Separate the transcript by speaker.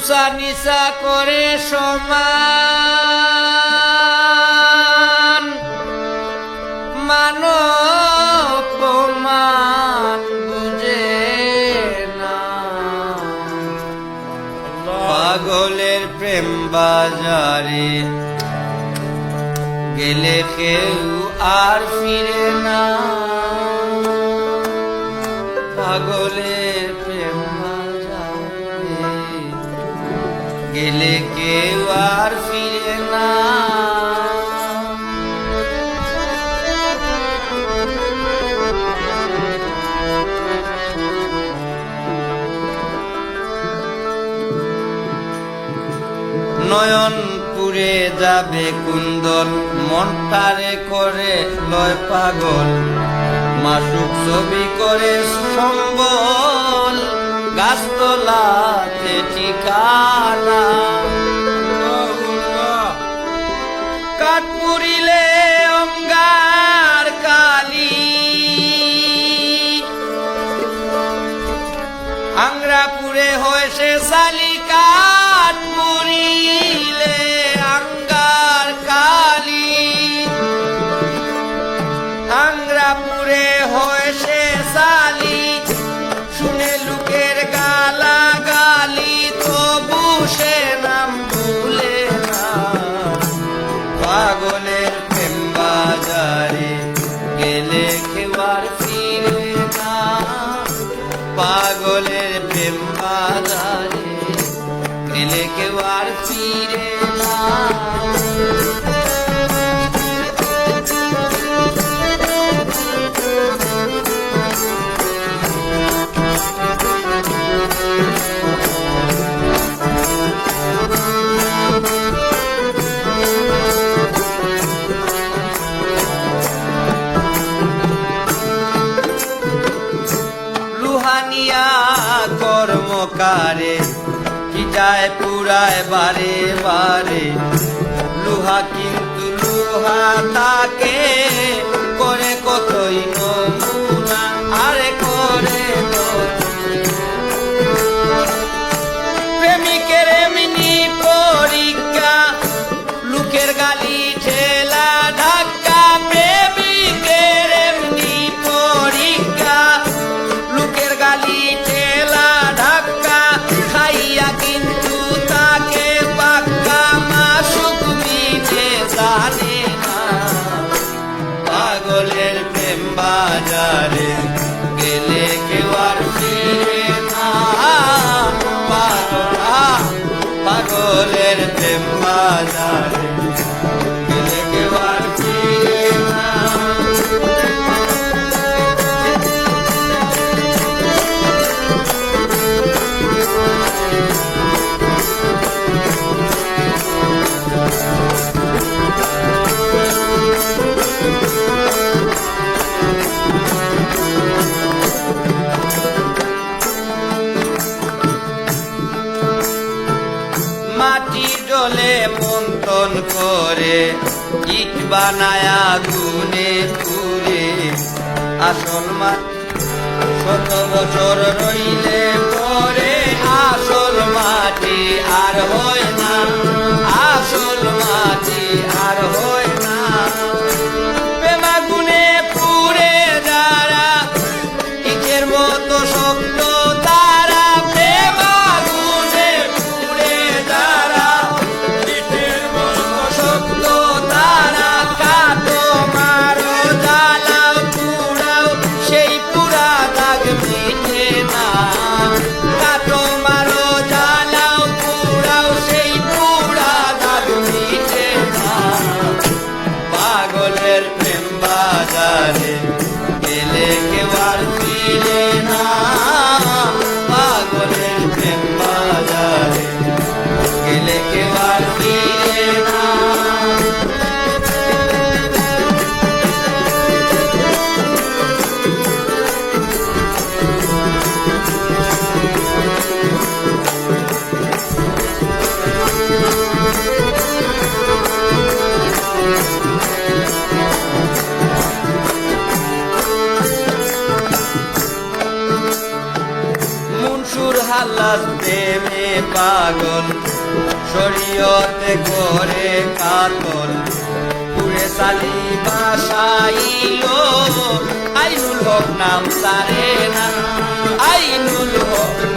Speaker 1: উঁচা নিচা করে সমান মানব বুঝে না পাগলের প্রেম বাজারে গেলে কেউ আর ফিরে না পাগলের প্রেম বাজারে গেলে কেউ আর ফিরে না নয়ন পুরে যাবে কুন্দল মনটারে করে লয় পাগল মাসুক ছবি করে সম্বল গাছতলাতে ঠিকানা কাঠ পুরিলে অঙ্গার কালি আংরাপুরে হয়েছে সালি কাঠ পুরিলে আঙ্গার কালি আংরাপুরে হয়েছে সালি শুনে লোকের গালা গালি তবু সে নাম ভুলে না পাগলের প্রেম বাজারে গেলে কেউ আর ফিরে না পাগলের প্রেম বাজারে গেলে কেউ আর ফিরে না লুহানিয়া কর্মকারে যায় পুরায় বারে বারে লোহা কিন্তু লোহা তাকে করে কতই নমুনা আরে করে প্রেমিকের এমনি পরীক্ষা লোকের গালি ঠেলা ধাক্কা প্রেমিকের এমনি পরীক্ষা লোকের গালি ঠেলা ধাক্কা খাইয়া কিন্তু তাকে পাক্কা মাসুক মিটে জানে না পাগলের প্রেম বাজারে গেলে কেউ আর ফিরে না পাগলের প্রেম বাজারে গেলে কেউ আর ফিরে না মাটি ডলে মন্থন করে ইট বানায়া গুনে পুরে আসল মাটি শত বছর রইলে পরে আসল মাটি আর হয় না আসল মাটি আর হয় না প্রেমা গুনে পুরে যারা ইটের মতো শক্ত তারা প্রেমা গুনে পুরে যারা ইটের মতো শক্ত তারা কাটো মারো জ্বালাও পুরাও সেই পুরা দাগ মিটে না কাটো মারো জ্বালাও পুরাও হাল্লাস প্রেমে পাগল শরীয়তে করে কাতল পুরে সালি বাসাইল আইনুল হক নাম তারে না আইনুল হক